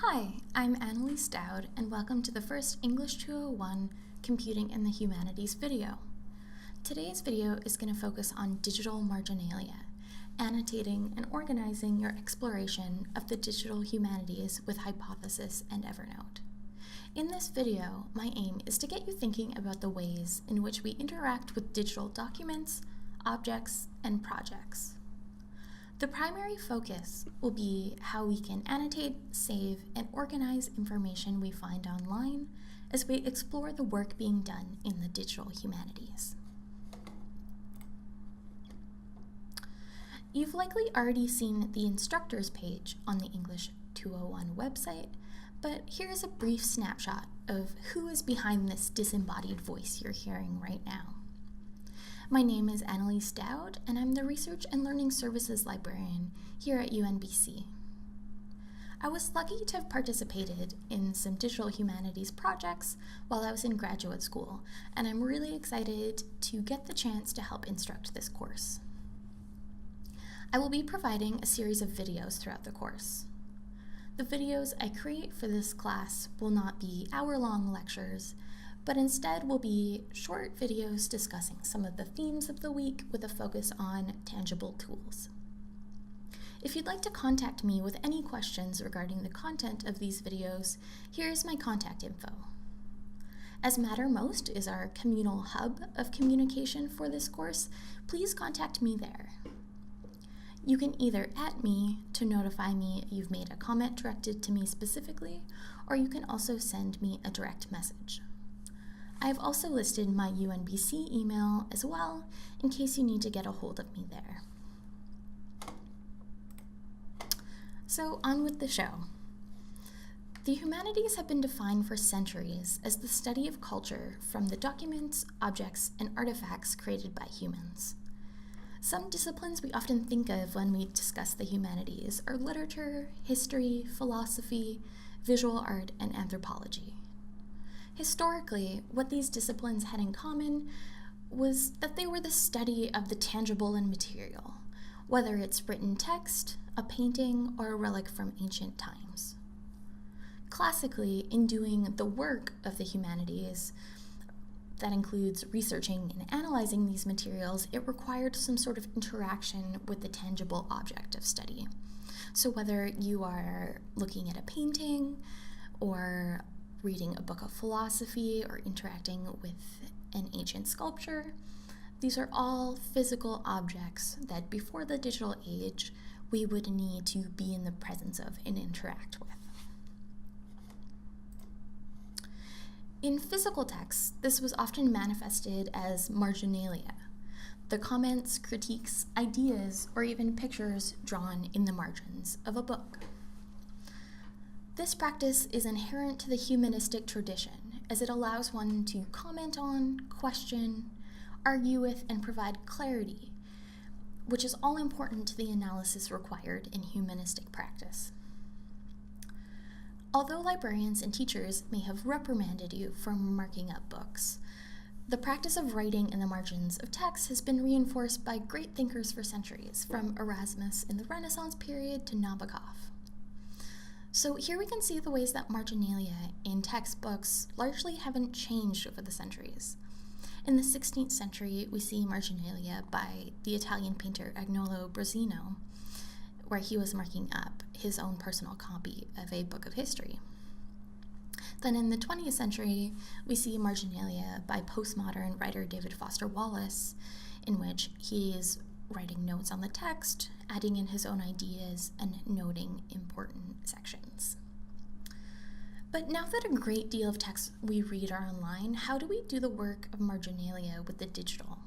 Hi, I'm Annalise Dowd, and welcome to the first English 201 Computing in the Humanities video. Today's video is going to focus on digital marginalia, annotating and organizing your exploration of the digital humanities with Hypothesis and Evernote. In this video, my aim is to get you thinking about the ways in which we interact with digital documents, objects, and projects. The primary focus will be how we can annotate, save, and organize information we find online as we explore the work being done in the digital humanities. You've likely already seen the instructors page on the English 201 website, but here's a brief snapshot of who is behind this disembodied voice you're hearing right now. My name is Annalise Dowd, and I'm the Research and Learning Services Librarian here at UNBC. I was lucky to have participated in some digital humanities projects while I was in graduate school, and I'm really excited to get the chance to help instruct this course. I will be providing a series of videos throughout the course. The videos I create for this class will not be hour-long lectures, but instead will be short videos discussing some of the themes of the week with a focus on tangible tools. If you'd like to contact me with any questions regarding the content of these videos, here's my contact info. As Mattermost is our communal hub of communication for this course, please contact me there. You can either @ me to notify me you've made a comment directed to me specifically, or you can also send me a direct message. I've also listed my UNBC email as well in case you need to get a hold of me there. So on with the show. The humanities have been defined for centuries as the study of culture from the documents, objects, and artifacts created by humans. Some disciplines we often think of when we discuss the humanities are literature, history, philosophy, visual art, and anthropology. Historically, what these disciplines had in common was that they were the study of the tangible and material, whether it's written text, a painting, or a relic from ancient times. Classically, in doing the work of the humanities, that includes researching and analyzing these materials, it required some sort of interaction with the tangible object of study. So whether you are looking at a painting, or reading a book of philosophy, or interacting with an ancient sculpture, these are all physical objects that before the digital age we would need to be in the presence of and interact with. In physical texts, this was often manifested as marginalia, the comments, critiques, ideas, or even pictures drawn in the margins of a book. This practice is inherent to the humanistic tradition, as it allows one to comment on, question, argue with, and provide clarity, which is all important to the analysis required in humanistic practice. Although librarians and teachers may have reprimanded you for marking up books, the practice of writing in the margins of text has been reinforced by great thinkers for centuries, from Erasmus in the Renaissance period to Nabokov. So here we can see the ways that marginalia in textbooks largely haven't changed over the centuries. In the 16th century, we see marginalia by the Italian painter Agnolo Brazino, where he was marking up his own personal copy of a book of history. Then in the 20th century, we see marginalia by postmodern writer David Foster Wallace, in which he is writing notes on the text, adding in his own ideas, and noting important sections. But now that a great deal of texts we read are online, how do we do the work of marginalia with the digital?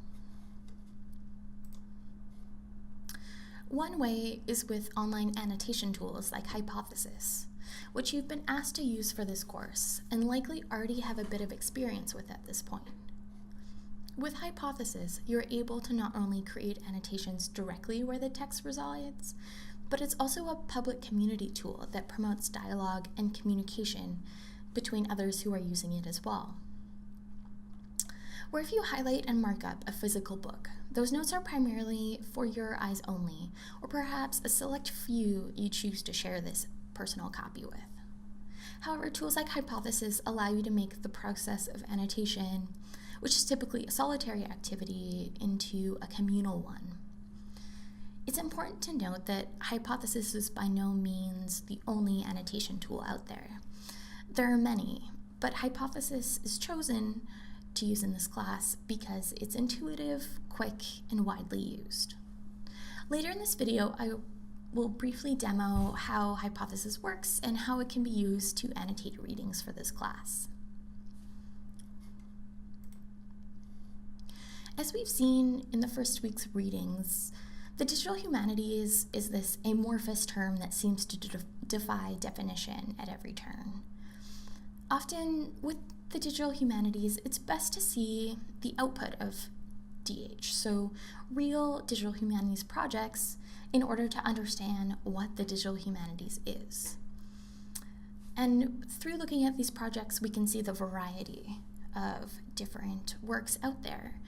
One way is with online annotation tools like Hypothesis, which you've been asked to use for this course and likely already have a bit of experience with at this point. With Hypothesis, you're able to not only create annotations directly where the text resides, but it's also a public community tool that promotes dialogue and communication between others who are using it as well. Where if you highlight and mark up a physical book, those notes are primarily for your eyes only, or perhaps a select few you choose to share this personal copy with. However, tools like Hypothesis allow you to make the process of annotation, which is typically a solitary activity, into a communal one. It's important to note that Hypothesis is by no means the only annotation tool out there. There are many, but Hypothesis is chosen to use in this class because it's intuitive, quick, and widely used. Later in this video, I will briefly demo how Hypothesis works and how it can be used to annotate readings for this class. As we've seen in the first week's readings, the digital humanities is this amorphous term that seems to defy definition at every turn. Often, with the digital humanities, it's best to see the output of DH, so real digital humanities projects, in order to understand what the digital humanities is. And through looking at these projects, we can see the variety of different works out there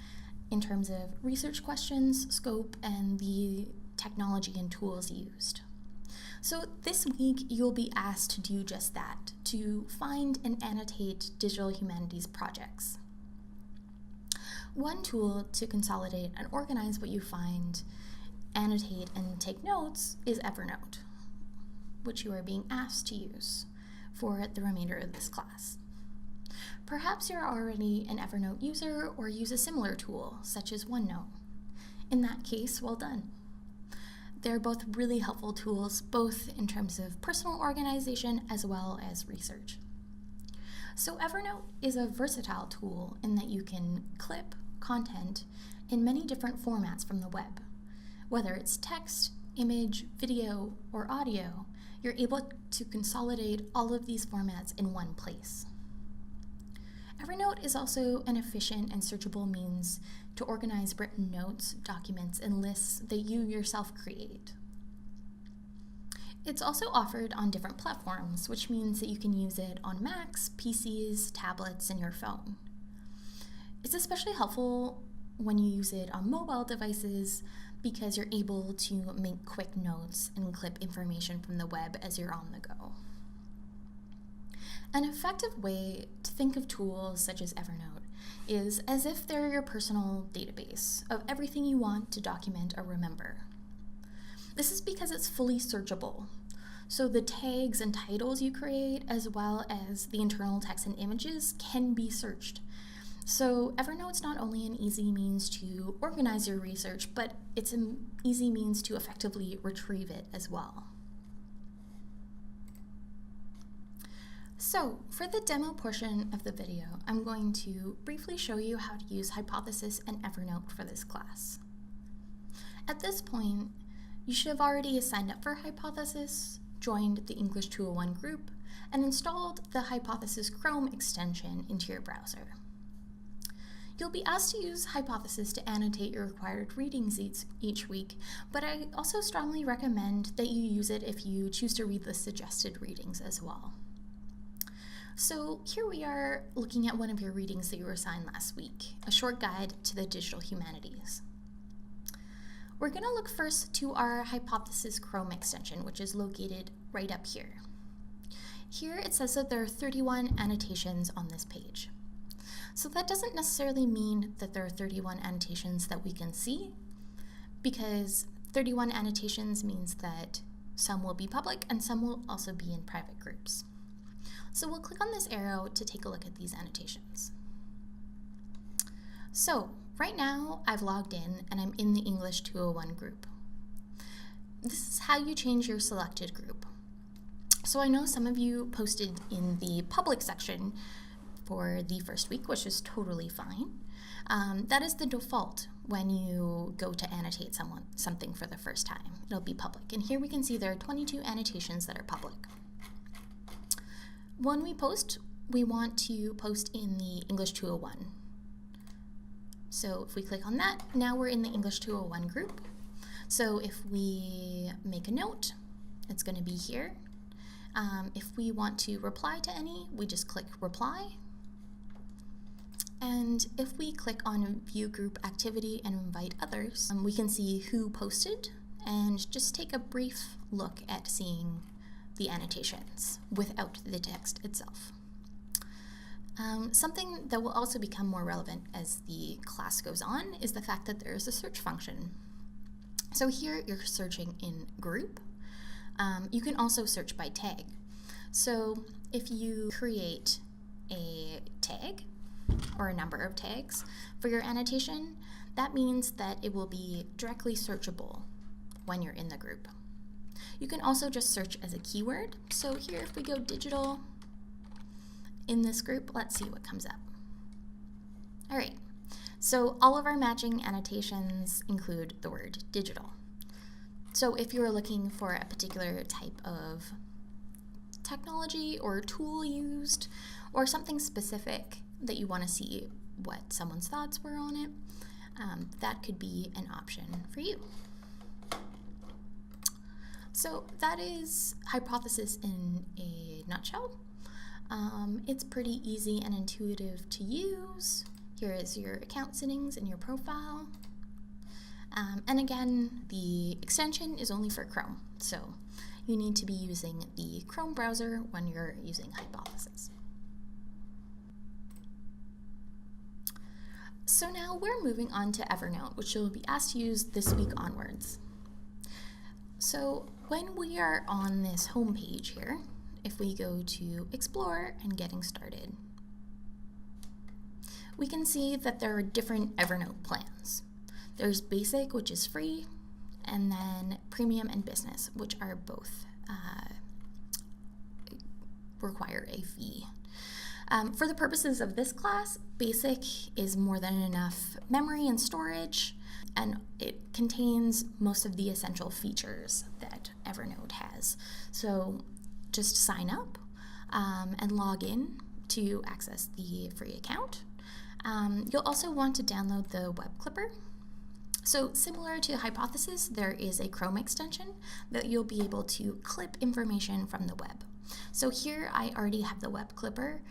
in terms of research questions, scope, and the technology and tools used. So this week, you'll be asked to do just that, to find and annotate digital humanities projects. One tool to consolidate and organize what you find, annotate, and take notes is Evernote, which you are being asked to use for the remainder of this class. Perhaps you're already an Evernote user or use a similar tool, such as OneNote. In that case, well done. They're both really helpful tools, both in terms of personal organization as well as research. So Evernote is a versatile tool in that you can clip content in many different formats from the web. Whether it's text, image, video, or audio, you're able to consolidate all of these formats in one place. Evernote is also an efficient and searchable means to organize written notes, documents, and lists that you yourself create. It's also offered on different platforms, which means that you can use it on Macs, PCs, tablets, and your phone. It's especially helpful when you use it on mobile devices because you're able to make quick notes and clip information from the web as you're on the go. An effective way to think of tools such as Evernote is as if they're your personal database of everything you want to document or remember. This is because it's fully searchable, so the tags and titles you create, as well as the internal text and images, can be searched. So Evernote's not only an easy means to organize your research, but it's an easy means to effectively retrieve it as well. So for the demo portion of the video, I'm going to briefly show you how to use Hypothesis and Evernote for this class. At this point, you should have already signed up for Hypothesis, joined the English 201 group, and installed the Hypothesis Chrome extension into your browser. You'll be asked to use Hypothesis to annotate your required readings each week, but I also strongly recommend that you use it if you choose to read the suggested readings as well. So here we are looking at one of your readings that you were assigned last week, a short guide to the digital humanities. We're going to look first to our Hypothesis Chrome extension, which is located right up here. Here it says that there are 31 annotations on this page. So that doesn't necessarily mean that there are 31 annotations that we can see, because 31 annotations means that some will be public and some will also be in private groups. So we'll click on this arrow to take a look at these annotations. So right now I've logged in and I'm in the English 201 group. This is how you change your selected group. So I know some of you posted in the public section for the first week, which is totally fine. That is the default when you go to annotate something for the first time. It'll be public. And here we can see there are 22 annotations that are public. When we post, we want to post in the English 201. So if we click on that, now we're in the English 201 group. So if we make a note, it's going to be here. If we want to reply to any, we just click reply. And if we click on view group activity and invite others, we can see who posted and just take a brief look at seeing the annotations without the text itself. Something that will also become more relevant as the class goes on is the fact that there is a search function. So here you're searching in group. You can also search by tag. So if you create a tag or a number of tags for your annotation, that means that it will be directly searchable when you're in the group. You can also just search as a keyword. So here, if we go digital in this group, let's see what comes up. All right, so all of our matching annotations include the word digital. So if you're looking for a particular type of technology or tool used, or something specific that you want to see what someone's thoughts were on it, that could be an option for you. So that is Hypothesis in a nutshell. It's pretty easy and intuitive to use. Here is your account settings and your profile. And again, the extension is only for Chrome, so you need to be using the Chrome browser when you're using Hypothesis. So now we're moving on to Evernote, which you'll be asked to use this week onwards. So when we are on this home page here, if we go to Explore and Getting Started, we can see that there are different Evernote plans. There's Basic, which is free, and then Premium and Business, which are both require a fee. For the purposes of this class, Basic is more than enough memory and storage, and it contains most of the essential features that Evernote has. So just sign up and log in to access the free account. You'll also want to download the web clipper. So similar to Hypothesis, there is a Chrome extension that you'll be able to clip information from the web. So here I already have the web clipper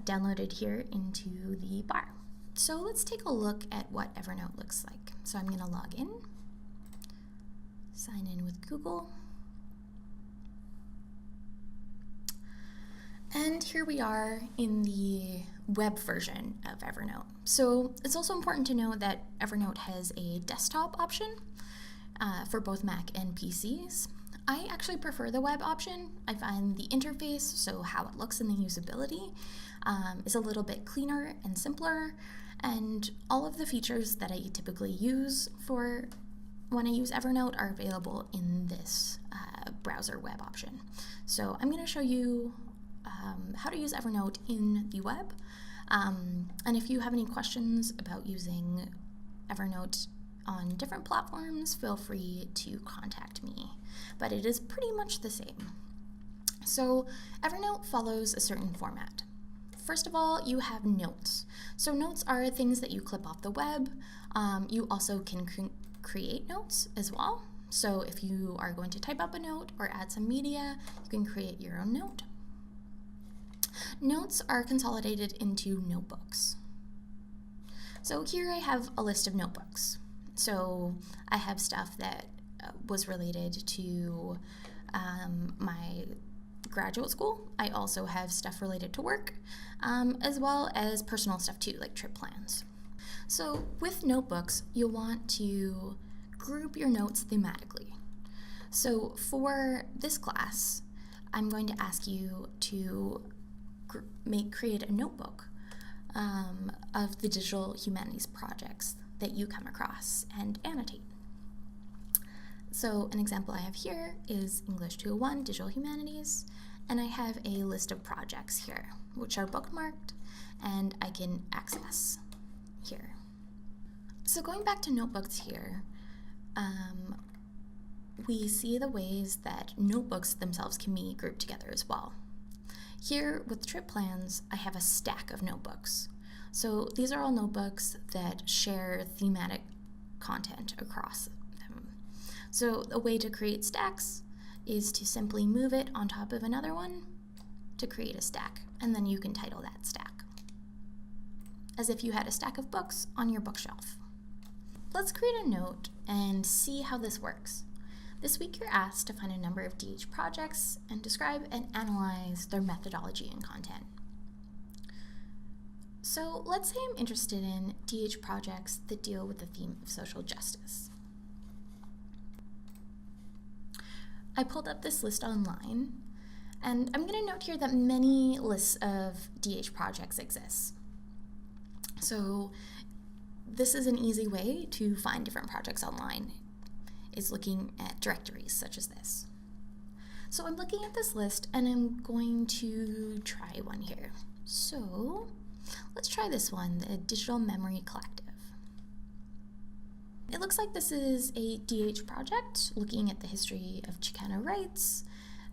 downloaded here into the bar. So let's take a look at what Evernote looks like. So I'm going to log in, sign in with Google, and here we are in the web version of Evernote. So it's also important to know that Evernote has a desktop option for both Mac and PCs. I actually prefer the web option. I find the interface, so how it looks and the usability, is a little bit cleaner and simpler, and all of the features that I typically use for when I use Evernote are available in this browser web option. So I'm going to show you how to use Evernote in the web, and if you have any questions about using Evernote on different platforms, feel free to contact me, but it is pretty much the same. So Evernote follows a certain format. First of all, you have notes. So notes are things that you clip off the web. You also can create notes as well. So if you are going to type up a note or add some media, you can create your own note. Notes are consolidated into notebooks. So here I have a list of notebooks. So I have stuff that was related to my graduate school. I also have stuff related to work, as well as personal stuff too, like trip plans. So with notebooks, you'll want to group your notes thematically. So for this class, I'm going to ask you to create a notebook of the digital humanities projects that you come across and annotate. So an example I have here is English 201 Digital Humanities, and I have a list of projects here, which are bookmarked and I can access here. So going back to notebooks here, we see the ways that notebooks themselves can be grouped together as well. Here with trip plans, I have a stack of notebooks. So these are all notebooks that share thematic content across them. So a way to create stacks is to simply move it on top of another one to create a stack, and then you can title that stack as if you had a stack of books on your bookshelf. Let's create a note and see how this works. This week you're asked to find a number of DH projects and describe and analyze their methodology and content. So let's say I'm interested in DH projects that deal with the theme of social justice. I pulled up this list online, and I'm going to note here that many lists of DH projects exist. So this is an easy way to find different projects online, is looking at directories such as this. So I'm looking at this list and I'm going to try one here. So let's try this one, the Digital Memory Collective. It looks like this is a DH project looking at the history of Chicano rights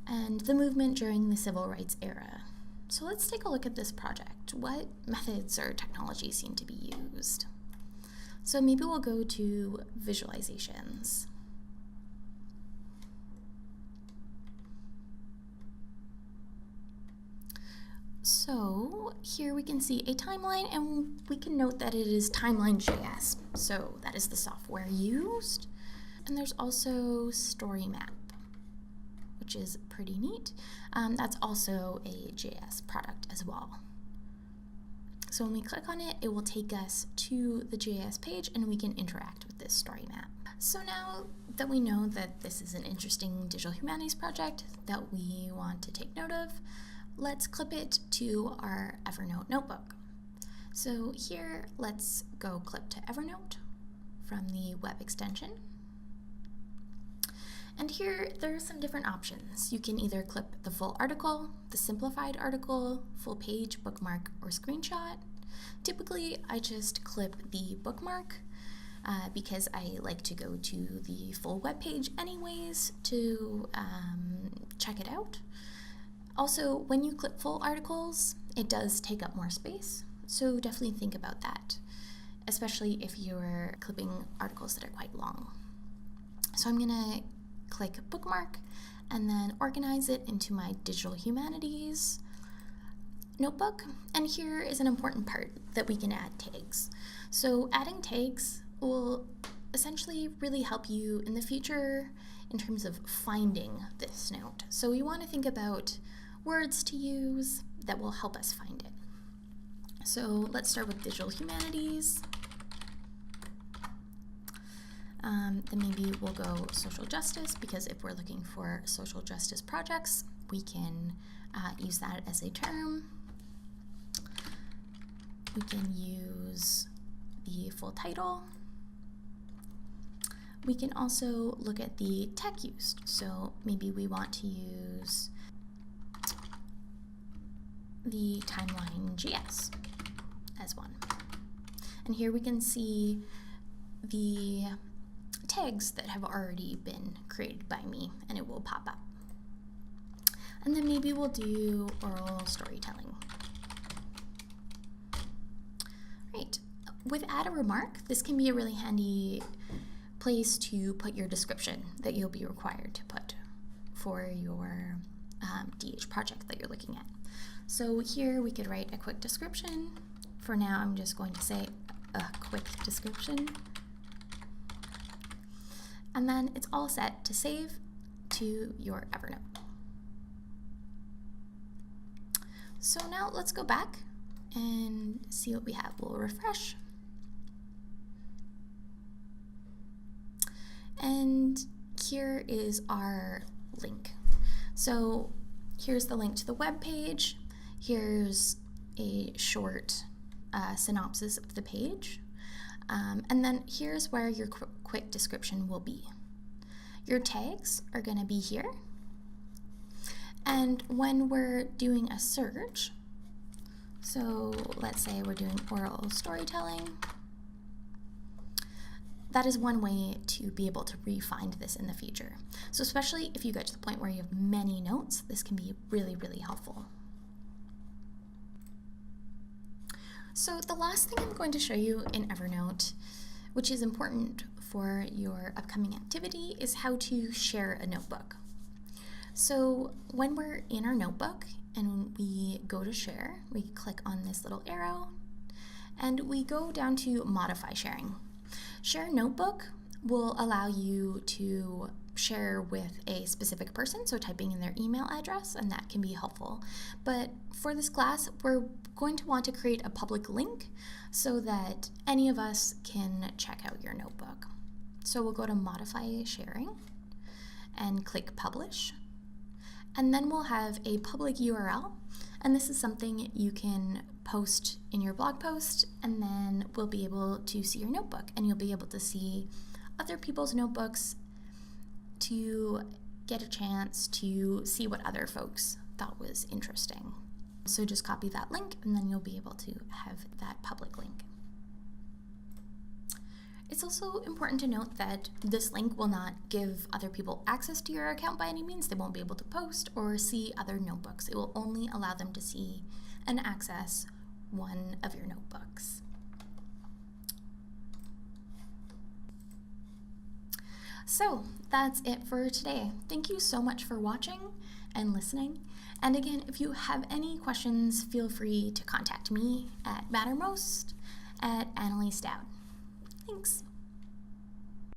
and the movement during the civil rights era. So let's take a look at this project. What methods or technologies seem to be used? So maybe we'll go to visualizations. So here we can see a timeline, and we can note that it is timeline.js. So that is the software used. And there's also story map, which is pretty neat. That's also a JS product as well. So when we click on it, it will take us to the JS page and we can interact with this story map. So now that we know that this is an interesting digital humanities project that we want to take note of, let's clip it to our Evernote notebook. So here, let's go clip to Evernote from the web extension. And here, there are some different options. You can either clip the full article, the simplified article, full page, bookmark, or screenshot. Typically, I just clip the bookmark because I like to go to the full web page anyways to check it out. Also, when you clip full articles, it does take up more space, so definitely think about that, especially if you're clipping articles that are quite long. So I'm gonna click bookmark and then organize it into my digital humanities notebook. And here is an important part that we can add tags. So adding tags will essentially really help you in the future in terms of finding this note. So we want to think about words to use that will help us find it. So let's start with digital humanities. Then maybe we'll go social justice, because if we're looking for social justice projects, we can use that as a term. We can use the full title. We can also look at the tech used. So maybe we want to use the timeline.js as one. And here we can see the tags that have already been created by me, and it will pop up. And then maybe we'll do oral storytelling. Right. With add a remark, this can be a really handy place to put your description that you'll be required to put for your DH project that you're looking at. So here we could write a quick description. For now, I'm just going to say a quick description. And then it's all set to save to your Evernote. So now let's go back and see what we have. We'll refresh. And here is our link. So here's the link to the web page. Here's a short synopsis of the page. And then here's where your quick description will be. Your tags are going to be here. And when we're doing a search, so let's say we're doing oral storytelling, that is one way to be able to re-find this in the future. So especially if you get to the point where you have many notes, this can be really, really helpful. So the last thing I'm going to show you in Evernote, which is important for your upcoming activity, is how to share a notebook. So when we're in our notebook and we go to share, we click on this little arrow and we go down to modify sharing. Share notebook will allow you to share with a specific person, so typing in their email address, and that can be helpful. But for this class, we're going to want to create a public link so that any of us can check out your notebook. So we'll go to Modify Sharing and click Publish. And then we'll have a public URL, and this is something you can post in your blog post, and then we'll be able to see your notebook, and you'll be able to see other people's notebooks to get a chance to see what other folks thought was interesting. So just copy that link, and then you'll be able to have that public link. It's also important to note that this link will not give other people access to your account by any means. They won't be able to post or see other notebooks. It will only allow them to see and access one of your notebooks. So that's it for today. Thank you so much for watching and listening. And again, if you have any questions, feel free to contact me at mattermost@Annalise Dowd. Thanks.